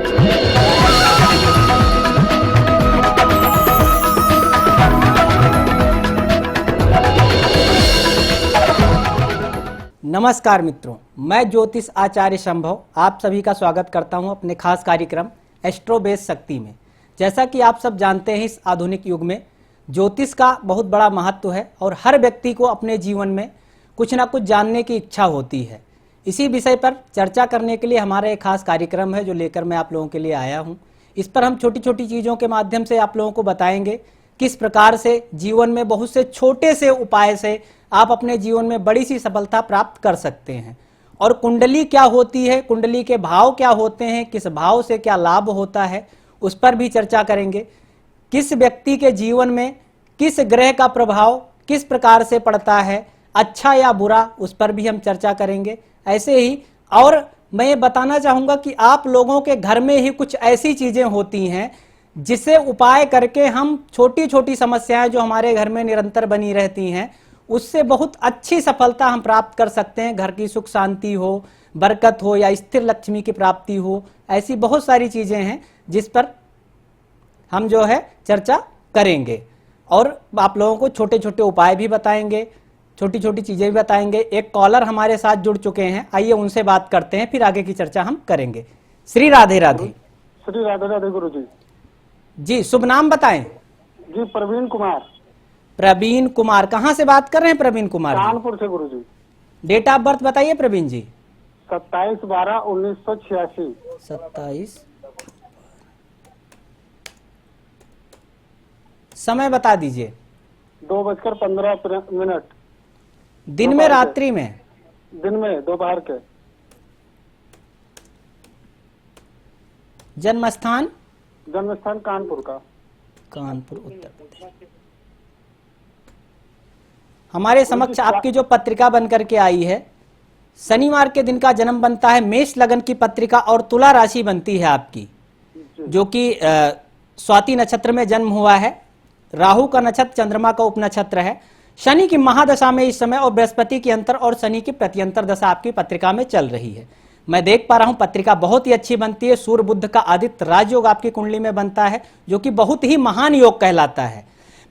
नमस्कार मित्रों, मैं ज्योतिष आचार्य संभव आप सभी का स्वागत करता हूं अपने खास कार्यक्रम एस्ट्रो बेस शक्ति में। जैसा कि आप सब जानते हैं, इस आधुनिक युग में ज्योतिष का बहुत बड़ा महत्व है और हर व्यक्ति को अपने जीवन में कुछ ना कुछ जानने की इच्छा होती है। इसी विषय पर चर्चा करने के लिए हमारा एक खास कार्यक्रम है जो लेकर मैं आप लोगों के लिए आया हूँ। इस पर हम छोटी छोटी चीज़ों के माध्यम से आप लोगों को बताएंगे किस प्रकार से जीवन में बहुत से छोटे से उपाय से आप अपने जीवन में बड़ी सी सफलता प्राप्त कर सकते हैं। और कुंडली क्या होती है, कुंडली के भाव क्या होते हैं, किस भाव से क्या लाभ होता है, उस पर भी चर्चा करेंगे। किस व्यक्ति के जीवन में किस ग्रह का प्रभाव किस प्रकार से पड़ता है, अच्छा या बुरा, उस पर भी हम चर्चा करेंगे। ऐसे ही और मैं ये बताना चाहूँगा कि आप लोगों के घर में ही कुछ ऐसी चीज़ें होती हैं जिसे उपाय करके हम छोटी छोटी समस्याएं जो हमारे घर में निरंतर बनी रहती हैं उससे बहुत अच्छी सफलता हम प्राप्त कर सकते हैं। घर की सुख शांति हो, बरकत हो या स्थिर लक्ष्मी की प्राप्ति हो, ऐसी बहुत सारी चीज़ें हैं जिस पर हम जो है चर्चा करेंगे और आप लोगों को छोटे छोटे उपाय भी बताएंगे, छोटी छोटी चीज़ें भी बताएंगे। एक कॉलर हमारे साथ जुड़ चुके हैं, आइए उनसे बात करते हैं, फिर आगे की चर्चा हम करेंगे। श्री राधे राधे। श्री राधे राधे गुरु जी। जी, शुभ नाम बताएं। जी प्रवीण कुमार। प्रवीण कुमार, कहाँ से बात कर रहे हैं प्रवीण कुमार? कानपुर से गुरु जी। डेट ऑफ बर्थ बताइए प्रवीण जी। 27/12/1986। 27। समय बता दीजिए। 2:15 दिन में रात्रि में? दिन में, दोपहर के। जन्म स्थान? जन्म स्थान कानपुर का। कानपुर, उत्तर प्रदेश। हमारे समक्ष आपकी जो पत्रिका बनकर के आई है, शनिवार के दिन का जन्म बनता है, मेष लगन की पत्रिका और तुला राशि बनती है आपकी, जो कि स्वाति नक्षत्र में जन्म हुआ है। राहु का नक्षत्र चंद्रमा का उपनक्षत्र है। शनि की महादशा में इस समय और बृहस्पति की अंतर और शनि की प्रत्यंतर दशा आपकी पत्रिका में चल रही है। मैं देख पा रहा हूं पत्रिका बहुत ही अच्छी बनती है। सूर्य बुध का आदित्य राजयोग आपकी कुंडली में बनता है जो कि बहुत ही महान योग कहलाता है।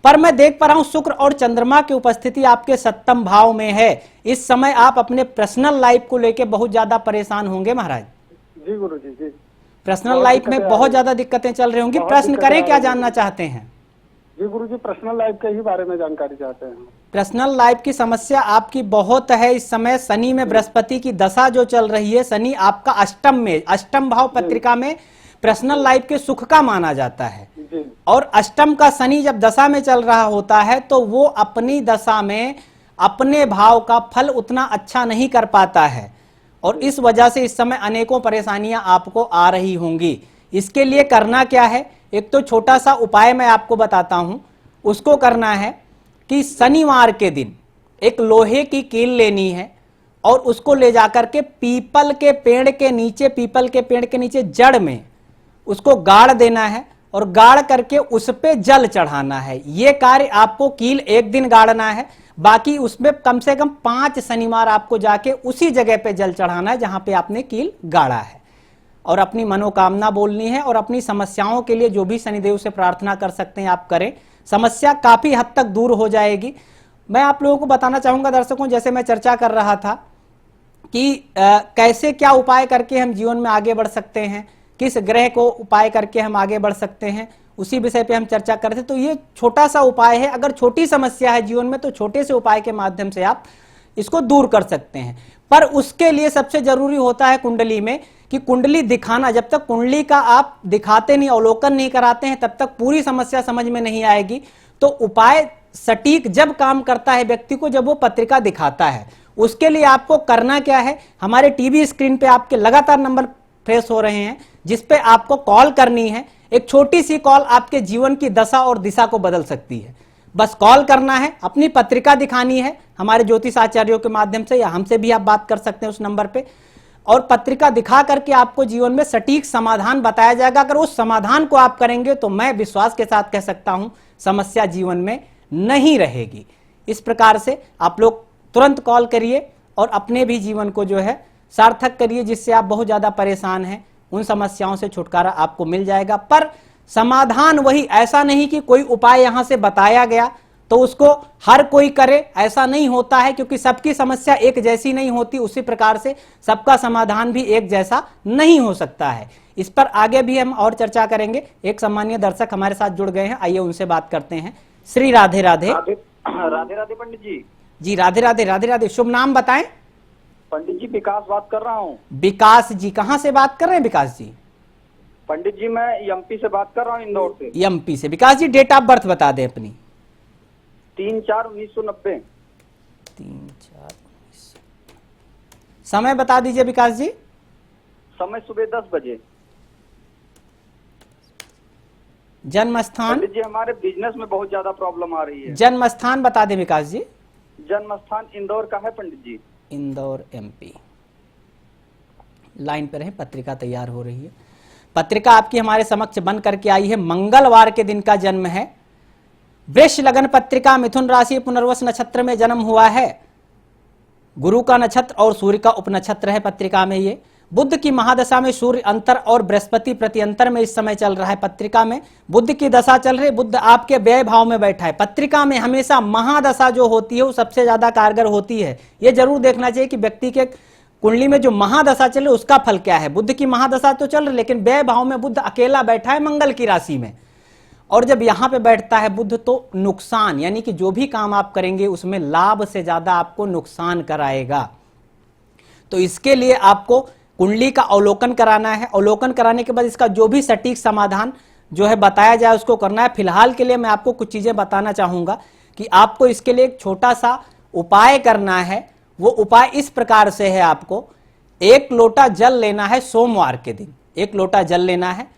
पर मैं देख पा रहा हूं शुक्र और चंद्रमा की उपस्थिति आपके सप्तम भाव में है। इस समय आप अपने पर्सनल लाइफ को लेकर बहुत ज्यादा परेशान होंगे महाराज। जी गुरु जी। जी पर्सनल लाइफ में बहुत ज्यादा दिक्कतें चल रही होंगी। प्रश्न करें, क्या जानना चाहते हैं? जी गुरु जी, पर्सनल लाइफ के ही बारे में जानकारी चाहते हैं। पर्सनल लाइफ की समस्या आपकी बहुत है इस समय। शनि में बृहस्पति की दशा जो चल रही है, शनि आपका अष्टम में, अष्टम भाव पत्रिका में पर्सनल लाइफ के सुख का माना जाता है। और अष्टम का शनि जब दशा में चल रहा होता है तो वो अपनी दशा में अपने भाव का फल उतना अच्छा नहीं कर पाता है और इस वजह से इस समय अनेकों परेशानियां आपको आ रही होंगी। इसके लिए करना क्या है, एक तो छोटा सा उपाय मैं आपको बताता हूं। उसको करना है कि शनिवार के दिन एक लोहे की कील लेनी है और उसको ले जाकर के पीपल के पेड़ के नीचे, पीपल के पेड़ के नीचे जड़ में उसको गाड़ देना है और गाड़ करके उस पे जल चढ़ाना है। ये कार्य आपको कील एक दिन गाड़ना है, बाकी उसमें कम से कम 5 शनिवार आपको जाके उसी जगह पे जल चढ़ाना है जहां पे आपने कील गाड़ा है और अपनी मनोकामना बोलनी है और अपनी समस्याओं के लिए जो भी शनिदेव से प्रार्थना कर सकते हैं आप करें। समस्या काफी हद तक दूर हो जाएगी। मैं आप लोगों को बताना चाहूंगा दर्शकों, जैसे मैं चर्चा कर रहा था कि कैसे क्या उपाय करके हम जीवन में आगे बढ़ सकते हैं, किस ग्रह को उपाय करके हम आगे बढ़ सकते हैं, उसी विषय पे हम चर्चा करते हैं। तो ये छोटा सा उपाय है। अगर छोटी समस्या है जीवन में तो छोटे से उपाय के माध्यम से आप इसको दूर कर सकते हैं। पर उसके लिए सबसे जरूरी होता है कुंडली में कि कुंडली दिखाना। जब तक कुंडली का आप दिखाते नहीं, अवलोकन नहीं कराते हैं, तब तक पूरी समस्या समझ में नहीं आएगी। तो उपाय सटीक जब काम करता है व्यक्ति को, जब वो पत्रिका दिखाता है। उसके लिए आपको करना क्या है, हमारे टीवी स्क्रीन पे आपके लगातार नंबर फ्रेश हो रहे हैं जिस पे आपको कॉल करनी है। एक छोटी सी कॉल आपके जीवन की दशा और दिशा को बदल सकती है। बस कॉल करना है, अपनी पत्रिका दिखानी है हमारे ज्योतिष आचार्यों के माध्यम से, या हमसे भी आप बात कर सकते हैं उस नंबर पे, और पत्रिका दिखा करके आपको जीवन में सटीक समाधान बताया जाएगा। अगर उस समाधान को आप करेंगे तो मैं विश्वास के साथ कह सकता हूं समस्या जीवन में नहीं रहेगी। इस प्रकार से आप लोग तुरंत कॉल करिए और अपने भी जीवन को जो है सार्थक करिए, जिससे आप बहुत ज्यादा परेशान हैं उन समस्याओं से छुटकारा आपको मिल जाएगा। पर समाधान वही, ऐसा नहीं कि कोई उपाय यहां से बताया गया तो उसको हर कोई करे, ऐसा नहीं होता है, क्योंकि सबकी समस्या एक जैसी नहीं होती। उसी प्रकार से सबका समाधान भी एक जैसा नहीं हो सकता है। इस पर आगे भी हम और चर्चा करेंगे। एक सम्मानीय दर्शक हमारे साथ जुड़ गए हैं, आइए उनसे बात करते हैं। श्री राधे राधे। राधे राधे पंडित जी। जी राधे राधे, राधे राधे। शुभ नाम बताएं। पंडित जी विकास बात कर रहा हूँ। विकास जी, कहां से बात कर रहे हैं विकास जी? पंडित जी मैं एमपी से बात कर रहा हूँ, इंदौर से। एमपी से। विकास जी डेट ऑफ बर्थ बता दें अपनी। 3/4/1990। 3/4/1990। समय बता दीजिए विकास जी। समय सुबह 10 बजे। जन्म स्थान? पंडित जी हमारे बिजनेस में बहुत ज्यादा प्रॉब्लम आ रही है। जन्म स्थान बता दें विकास जी। जन्म स्थान इंदौर का है पंडित जी। इंदौर एमपी। लाइन पर है, पत्रिका तैयार हो रही है। पत्रिका आपकी हमारे समक्ष बन करके आई है। मंगलवार के दिन का जन्म है। वृष लगन पत्रिका, मिथुन राशि, पुनर्वस नक्षत्र में जन्म हुआ है। गुरु का नक्षत्र और सूर्य का उपनक्षत्र है पत्रिका में। ये बुध की महादशा में सूर्य अंतर और बृहस्पति प्रत्यंतर में इस समय चल रहा है। पत्रिका में बुध की दशा चल रही है। बुध आपके व्यय भाव में बैठा है। पत्रिका में हमेशा महादशा जो होती है वो सबसे ज्यादा कारगर होती है। ये जरूर देखना चाहिए कि व्यक्ति के कुंडली में जो महादशा चल रही है उसका फल क्या है। बुध की महादशा तो चल रही, लेकिन व्यय भाव में बुध अकेला बैठा है मंगल की राशि में। और जब यहां पे बैठता है बुध तो नुकसान, यानी कि जो भी काम आप करेंगे उसमें लाभ से ज्यादा आपको नुकसान कराएगा। तो इसके लिए आपको कुंडली का अवलोकन कराना है। अवलोकन कराने के बाद इसका जो भी सटीक समाधान जो है बताया जाए उसको करना है। फिलहाल के लिए मैं आपको कुछ चीजें बताना चाहूंगा कि आपको इसके लिए एक छोटा सा उपाय करना है। वो उपाय इस प्रकार से है, आपको 1 लोटा जल लेना है। सोमवार के दिन 1 लोटा जल लेना है।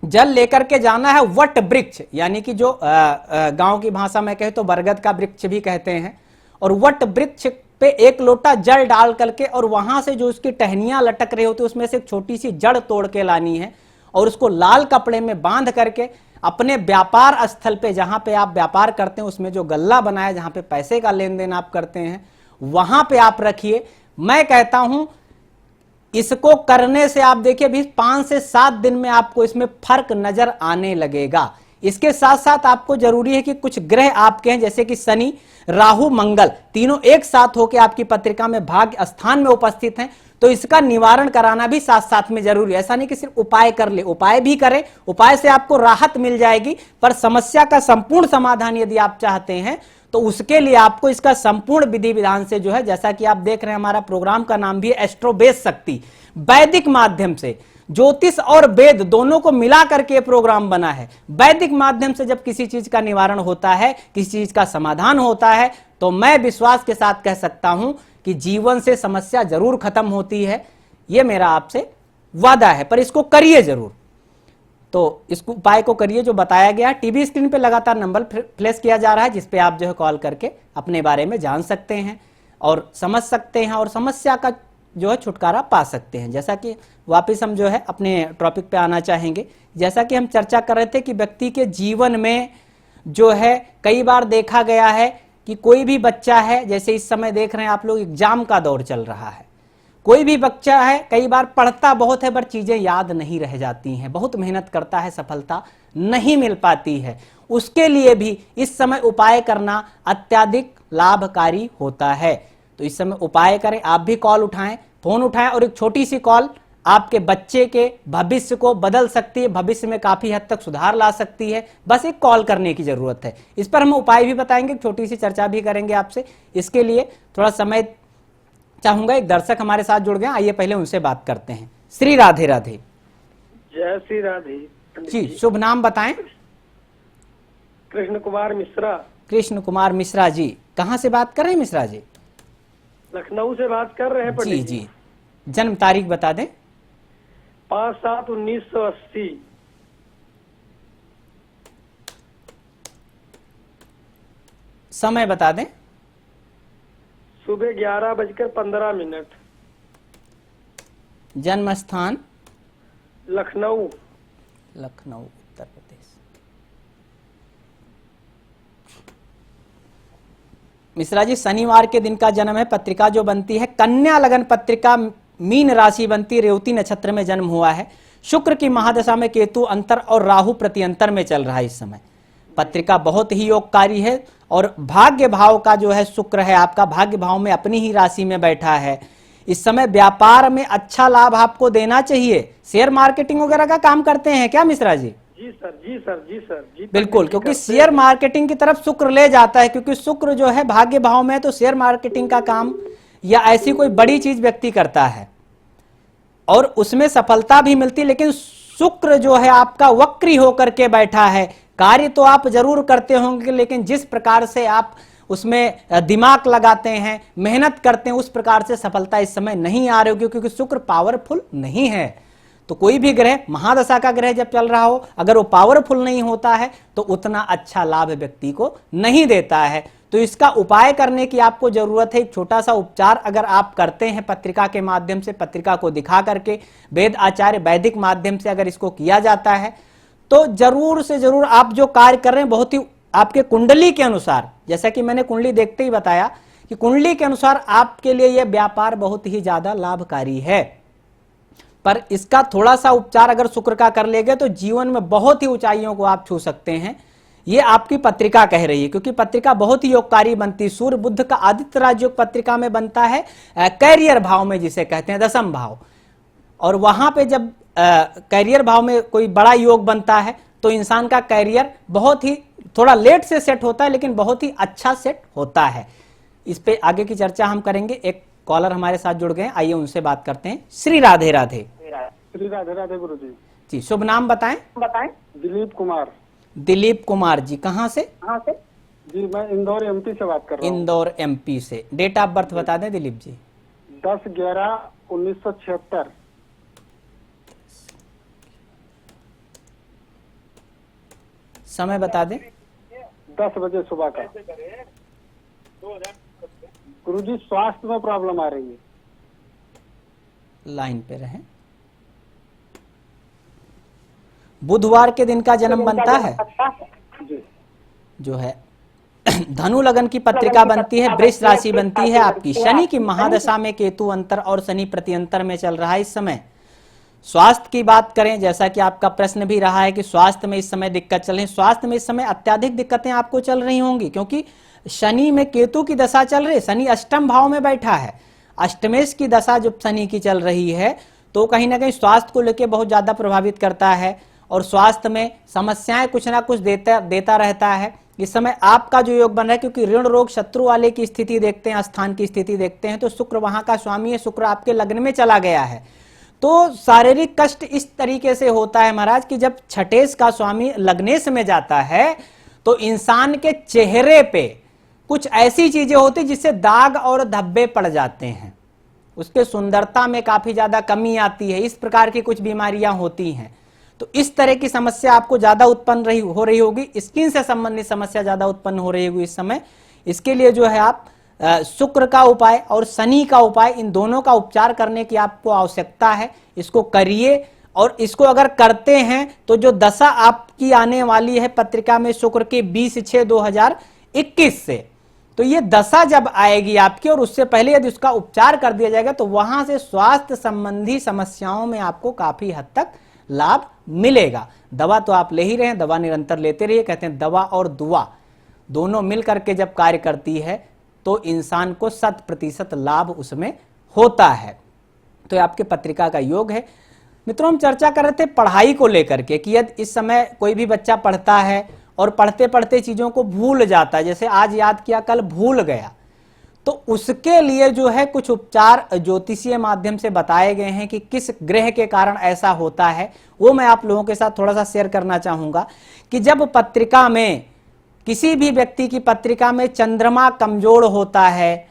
जल लेकर के जाना है वट वृक्ष, यानी कि जो गांव की भाषा में कहे तो बरगद का वृक्ष भी कहते हैं। और वट वृक्ष पे 1 लोटा जल डाल करके और वहां से जो उसकी टहनियां लटक रही होती है उसमें से एक छोटी सी जड़ तोड़ के लानी है और उसको लाल कपड़े में बांध करके अपने व्यापार स्थल पे, जहां पे आप व्यापार करते हैं उसमें जो गल्ला बनाया, जहां पे पैसे का लेन देन आप करते हैं, वहां पे आप रखिए। मैं कहता हूं इसको करने से आप देखिए भी 5 से 7 दिन में आपको इसमें फर्क नजर आने लगेगा। इसके साथ साथ आपको जरूरी है कि कुछ ग्रह आपके हैं, जैसे कि शनि, राहु, मंगल, तीनों एक साथ होकर आपकी पत्रिका में भाग्य स्थान में उपस्थित हैं। तो इसका निवारण कराना भी साथ साथ में जरूरी है। ऐसा नहीं कि सिर्फ उपाय कर ले, उपाय भी करें, उपाय से आपको राहत मिल जाएगी, पर समस्या का संपूर्ण समाधान यदि आप चाहते हैं तो उसके लिए आपको इसका संपूर्ण विधि विधान से जो है, जैसा कि आप देख रहे हैं हमारा प्रोग्राम का नाम भी है एस्ट्रो वेद शक्ति, वैदिक माध्यम से ज्योतिष और वेद दोनों को मिला करके प्रोग्राम बना है। वैदिक माध्यम से जब किसी चीज का निवारण होता है, किसी चीज का समाधान होता है, तो मैं विश्वास के साथ कह सकता हूं कि जीवन से समस्या जरूर खत्म होती है। यह मेरा आपसे वादा है, पर इसको करिए जरूर। तो इस उपाय को करिए जो बताया गया। टीवी स्क्रीन पे लगातार नंबर फ्लैश किया जा रहा है, जिसपे आप जो है कॉल करके अपने बारे में जान सकते हैं और समझ सकते हैं और समस्या का जो है छुटकारा पा सकते हैं। जैसा कि वापस हम जो है अपने टॉपिक पे आना चाहेंगे। जैसा कि हम चर्चा कर रहे थे कि व्यक्ति के जीवन में जो है कई बार देखा गया है कि कोई भी बच्चा है, जैसे इस समय देख रहे हैं आप लोग एग्जाम का दौर चल रहा है, कोई भी बच्चा है कई बार पढ़ता बहुत है पर चीजें याद नहीं रह जाती हैं, बहुत मेहनत करता है, सफलता नहीं मिल पाती है। उसके लिए भी इस समय उपाय करना अत्यधिक लाभकारी होता है। तो इस समय उपाय करें, आप भी कॉल उठाएं, फोन उठाएं और एक छोटी सी कॉल आपके बच्चे के भविष्य को बदल सकती है, भविष्य में काफी हद तक सुधार ला सकती है। बस एक कॉल करने की जरूरत है। इस पर हम उपाय भी बताएंगे, छोटी सी चर्चा भी करेंगे आपसे। इसके लिए थोड़ा समय चाहूंगा। एक दर्शक हमारे साथ जुड़ गए, आइए पहले उनसे बात करते हैं। श्री राधे राधे। जय श्री राधे जी, शुभ नाम बताएं। कृष्ण कुमार मिश्रा। कृष्ण कुमार मिश्रा जी, कहां से बात कर रहे हैं मिश्रा जी? लखनऊ से बात कर रहे हैं जी पंडित जी। जन्म तारीख बता दें। 5/7/1980। समय बता दें। सुबह 11:15। जन्म स्थान लखनऊ। लखनऊ उत्तर प्रदेश। मिश्रा जी शनिवार के दिन का जन्म है। पत्रिका जो बनती है कन्या लगन पत्रिका मीन राशि बनती, रेवती नक्षत्र में जन्म हुआ है। शुक्र की महादशा में केतु अंतर और राहु प्रत्यंतर में चल रहा है इस समय। पत्रिका बहुत ही योगकारी है और भाग्य भाव का जो है शुक्र है आपका भाग्य भाव में अपनी ही राशि में बैठा है। इस समय व्यापार में अच्छा लाभ आपको देना चाहिए। शेयर मार्केटिंग वगैरह का काम करते हैं क्या मिश्रा जी? जी सर, जी सर, जी सर, जी बिल्कुल, क्योंकि शेयर मार्केटिंग की तरफ शुक्र ले जाता है, क्योंकि शुक्र जो है भाग्य भाव में है, तो शेयर मार्केटिंग का काम या ऐसी कोई बड़ी चीज व्यक्ति करता है और उसमें सफलता भी मिलती है। लेकिन शुक्र जो है आपका वक्री होकर के बैठा है। कार्य तो आप जरूर करते होंगे, लेकिन जिस प्रकार से आप उसमें दिमाग लगाते हैं, मेहनत करते हैं, उस प्रकार से सफलता इस समय नहीं आ रही होगी, क्योंकि शुक्र पावरफुल नहीं है। तो कोई भी ग्रह, महादशा का ग्रह जब चल रहा हो, अगर वो पावरफुल नहीं होता है तो उतना अच्छा लाभ व्यक्ति को नहीं देता है। तो इसका उपाय करने की आपको जरूरत है। एक छोटा सा उपचार अगर आप करते हैं पत्रिका के माध्यम से, पत्रिका को दिखा करके, वेद आचार्य वैदिक माध्यम से अगर इसको किया जाता है तो जरूर से जरूर आप जो कार्य कर रहे हैं बहुत ही आपके कुंडली के अनुसार, जैसा कि मैंने कुंडली देखते ही बताया कि कुंडली के अनुसार आपके लिए यह व्यापार बहुत ही ज्यादा लाभकारी है। पर इसका थोड़ा सा उपचार अगर शुक्र का कर लेंगे तो जीवन में बहुत ही ऊंचाइयों को आप छू सकते हैं। ये आपकी पत्रिका कह रही है, क्योंकि पत्रिका बहुत ही योगकारी बनती है। सूर्य बुध का आदित्य राजयोग पत्रिका में बनता है कैरियर भाव में, जिसे कहते हैं दशम भाव। और वहां पे जब कैरियर भाव में कोई बड़ा योग बनता है तो इंसान का कैरियर बहुत ही थोड़ा लेट से सेट होता है, लेकिन बहुत ही अच्छा सेट होता है। इस पे आगे की चर्चा हम करेंगे। एक कॉलर हमारे साथ जुड़ गए, आइए उनसे बात करते हैं। श्री राधे राधे। श्री राधे राधे गुरु जी। जी, शुभ नाम बताएं। दिलीप कुमार। दिलीप कुमार जी, कहाँ से? जी मैं इंदौर एमपी से बात कर रहा हूँ। इंदौर एमपी से। डेट ऑफ बर्थ बता दें दिलीप जी। 10/11/1976। समय बता दें। 10 बजे सुबह का। गुरु जी स्वास्थ्य में प्रॉब्लम आ रही है। लाइन पे रहें। बुधवार के दिन का जन्म बनता है जी। जो है धनु लगन की पत्रिका बनती है, वृष राशि बनती है आपकी। शनि की महादशा में केतु अंतर और शनि प्रत्यंतर में चल रहा है इस समय। स्वास्थ्य की बात करें, जैसा कि आपका प्रश्न भी रहा है कि स्वास्थ्य में इस समय दिक्कत चल रही है। स्वास्थ्य में इस समय अत्याधिक दिक्कतें आपको चल रही होंगी, क्योंकि शनि में केतु की दशा चल रही है। शनि अष्टम भाव में बैठा है। अष्टमेश की दशा जब शनि की चल रही है तो कहीं ना कहीं स्वास्थ्य को लेकर बहुत ज्यादा प्रभावित करता है और स्वास्थ्य में समस्याएं कुछ ना कुछ देता रहता है। इस समय आपका जो योग बन रहा है, क्योंकि ऋण रोग शत्रु वाले की स्थिति देखते हैं, स्थान की स्थिति देखते हैं, तो शुक्र वहां का स्वामी है, शुक्र आपके लग्न में चला गया है। तो शारीरिक कष्ट इस तरीके से होता है महाराज कि जब छठेश का स्वामी लग्नेश में जाता है तो इंसान के चेहरे पे कुछ ऐसी चीजें होती जिससे दाग और धब्बे पड़ जाते हैं, उसके सुंदरता में काफी ज्यादा कमी आती है। इस प्रकार की कुछ बीमारियां होती हैं। तो इस तरह की समस्या आपको ज्यादा उत्पन्न हो रही होगी। स्किन से संबंधित समस्या ज्यादा उत्पन्न हो रही होगी इस समय। इसके लिए जो है आप शुक्र का उपाय और शनि का उपाय, इन दोनों का उपचार करने की आपको आवश्यकता है। इसको करिए और इसको अगर करते हैं तो जो दशा आपकी आने वाली है पत्रिका में शुक्र के 20/6/2021 से, तो ये दशा जब आएगी आपकी और उससे पहले यदि उसका उपचार कर दिया जाएगा तो वहां से स्वास्थ्य संबंधी समस्याओं में आपको काफी हद तक लाभ मिलेगा। दवा तो आप ले ही रहे हैं, दवा निरंतर लेते रहिए। कहते हैं दवा और दुआ दोनों मिल करके जब कार्य करती है तो इंसान को 100% लाभ उसमें होता है। तो आपके पत्रिका का योग है। मित्रों, हम चर्चा कर रहे थे पढ़ाई को लेकर के कि यदि इस समय कोई भी बच्चा पढ़ता है और पढ़ते पढ़ते चीजों को भूल जाता है, जैसे आज याद किया कल भूल गया, तो उसके लिए जो है कुछ उपचार ज्योतिषीय माध्यम से बताए गए हैं कि किस ग्रह के कारण ऐसा होता है। वो मैं आप लोगों के साथ थोड़ा सा शेयर करना चाहूंगा कि जब पत्रिका में, किसी भी व्यक्ति की पत्रिका में चंद्रमा कमजोर होता है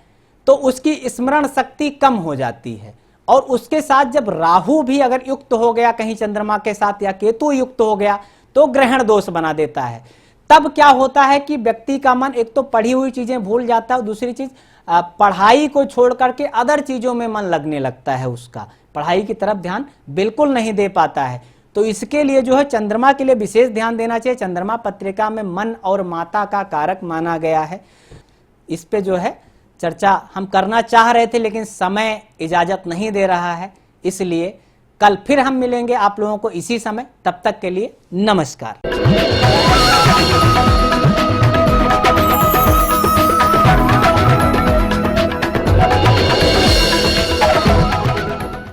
तो उसकी स्मरण शक्ति कम हो जाती है। और उसके साथ जब राहु भी अगर युक्त हो गया कहीं चंद्रमा के साथ या केतु युक्त हो गया तो ग्रहण दोष बना देता है। तब क्या होता है कि व्यक्ति का मन एक तो पढ़ी हुई चीजें भूल जाता है, दूसरी चीज पढ़ाई को छोड़ करके अदर चीजों में मन लगने लगता है, उसका पढ़ाई की तरफ ध्यान बिल्कुल नहीं दे पाता है। तो इसके लिए जो है चंद्रमा के लिए विशेष ध्यान देना चाहिए। चंद्रमा पत्रिका में मन और माता का कारक माना गया है। इस पे जो है चर्चा हम करना चाह रहे थे, लेकिन समय इजाजत नहीं दे रहा है, इसलिए कल फिर हम मिलेंगे आप लोगों को इसी समय। तब तक के लिए नमस्कार।